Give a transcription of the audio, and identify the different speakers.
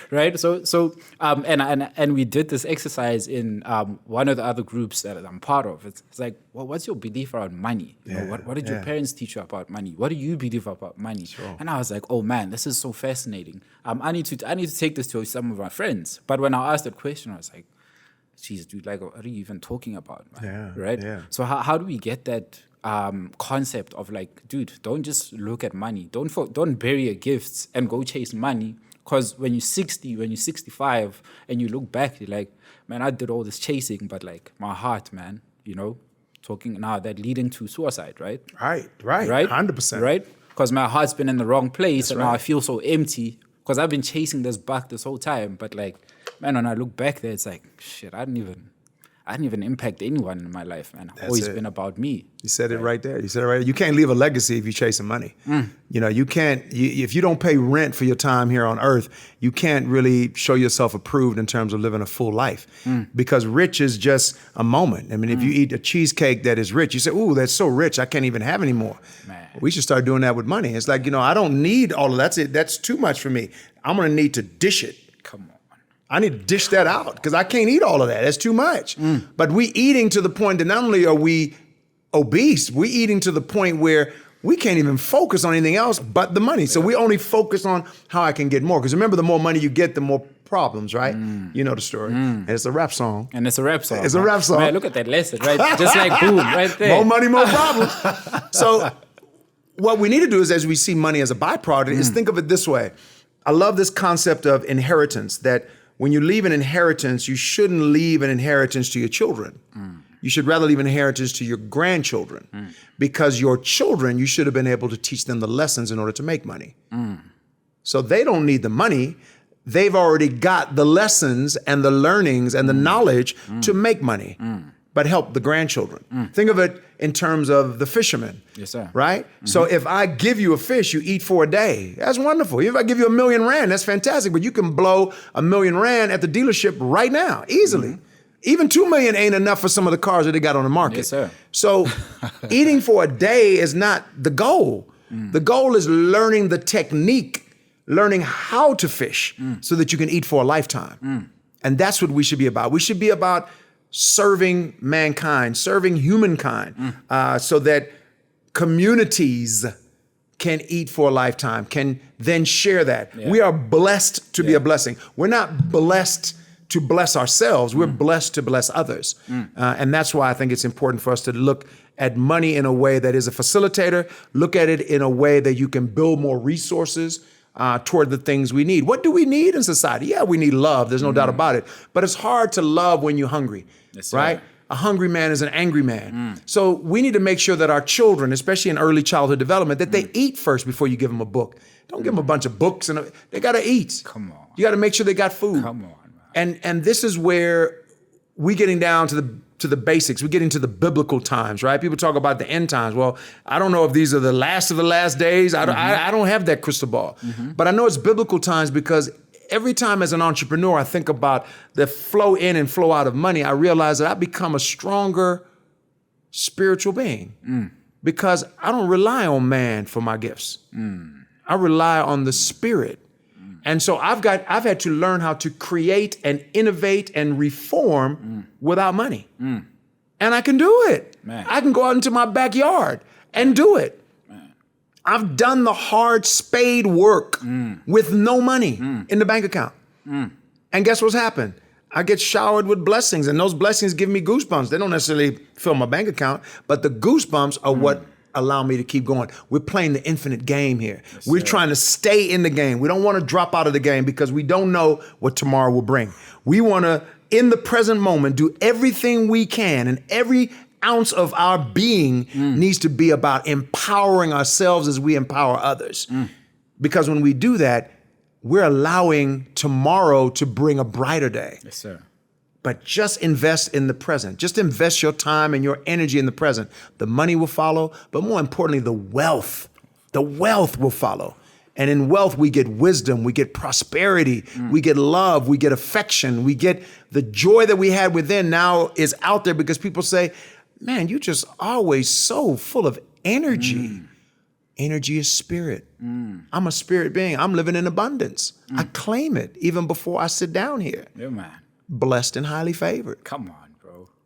Speaker 1: Right. And we did this exercise in one of the other groups that I'm part of. It's like, well, what's your belief around money? You know, what did your parents teach you about money? What do you believe about money? Sure. And I was like, oh man, this is so fascinating. I need to take this to some of my friends. But when I asked that question, I was like, geez, dude, like, what are you even talking about? Man?
Speaker 2: Yeah.
Speaker 1: Right.
Speaker 2: Yeah.
Speaker 1: So how do we get that concept of like, dude, don't just look at money. Don't bury your gifts and go chase money. Because when you're 60, when you're 65, and you look back, you're like, man, I did all this chasing, but like my heart, man, you know, talking now that leading to suicide, right?
Speaker 2: Right, 100%.
Speaker 1: Right? Because my heart's been in the wrong place, and now I feel so empty because I've been chasing this buck this whole time. But like, man, when I look back there, it's like, shit, I didn't even impact anyone in my life, man. It's always been about me.
Speaker 2: You said it right there. You can't leave a legacy if you're chasing money. You know, you can't, if you don't pay rent for your time here on earth, you can't really show yourself approved in terms of living a full life. Because rich is just a moment. I mean, if you eat a cheesecake that is rich, you say, ooh, that's so rich, I can't even have any more. Man. We should start doing that with money. It's like, you know, I don't need all of that. That's too much for me. I'm going to need to dish it.
Speaker 1: Come on.
Speaker 2: I need to dish that out because I can't eat all of that. That's too much. But we eating to the point that not only are we obese, we eating to the point where we can't even focus on anything else but the money. So we only focus on how I can get more. Because remember, the more money you get, the more problems, right? You know the story. And it's a rap song.
Speaker 1: It's a rap song.
Speaker 2: It's a rap song.
Speaker 1: Man, look at that lesson, right? Just like boom, right there.
Speaker 2: More money, more problems. So what we need to do is, as we see money as a byproduct, is think of it this way. I love this concept of inheritance, that when you leave an inheritance, you shouldn't leave an inheritance to your children. You should rather leave an inheritance to your grandchildren, because your children, you should have been able to teach them the lessons in order to make money. So they don't need the money. They've already got the lessons and the learnings and the knowledge to make money, but help the grandchildren. Think of it in terms of the fisherman.
Speaker 1: Yes, sir.
Speaker 2: Right? So if I give you a fish, you eat for a day. That's wonderful. If I give you R1,000,000, that's fantastic. But you can blow R1,000,000 at the dealership right now, easily. Even 2 million ain't enough for some of the cars that they got on the market.
Speaker 1: Yes, sir.
Speaker 2: So eating for a day is not the goal. The goal is learning the technique, learning how to fish so that you can eat for a lifetime. And that's what we should be about. We should be about serving mankind, serving humankind, so that communities can eat for a lifetime, can then share that. Yeah. We are blessed to be a blessing. We're not blessed to bless ourselves. We're blessed to bless others. And that's why I think it's important for us to look at money in a way that is a facilitator, look at it in a way that you can build more resources toward the things we need. What do we need in society? Yeah, we need love. There's no doubt about it. But it's hard to love when you're hungry, right? A hungry man is an angry man. So we need to make sure that our children, especially in early childhood development, that they eat first before you give them a book. Don't give them a bunch of books. They got to eat.
Speaker 1: Come on.
Speaker 2: You got to make sure they got food.
Speaker 1: Come on, man.
Speaker 2: And this is where we getting down to the basics. We're getting to the biblical times, right? People talk about the end times. Well, I don't know if these are the last of the last days. I don't have that crystal ball. But I know it's biblical times because every time as an entrepreneur, I think about the flow in and flow out of money, I realize that I become a stronger spiritual being because I don't rely on man for my gifts. I rely on the Spirit. And so I've had to learn how to create and innovate and reform without money. And I can do it. Man. I can go out into my backyard and do it. Man. I've done the hard spade work with no money in the bank account. And guess what's happened? I get showered with blessings, and those blessings give me goosebumps. They don't necessarily fill my bank account, but the goosebumps are what allow me to keep going. We're playing the infinite game here. Yes, we're trying to stay in the game. We don't want to drop out of the game because we don't know what tomorrow will bring. We want to, in the present moment, do everything we can, and every ounce of our being needs to be about empowering ourselves as we empower others. Because when we do that, we're allowing tomorrow to bring a brighter day.
Speaker 1: Yes, sir.
Speaker 2: But just invest in the present. Just invest your time and your energy in the present. The money will follow, but more importantly, the wealth will follow. And in wealth, we get wisdom, we get prosperity, we get love, we get affection, we get the joy that we had within now is out there because people say, man, you're just always so full of energy. Energy is spirit. I'm a spirit being. I'm living in abundance. I claim it even before I sit down here.
Speaker 1: Yeah, man.
Speaker 2: Blessed and highly favored.
Speaker 1: Come on.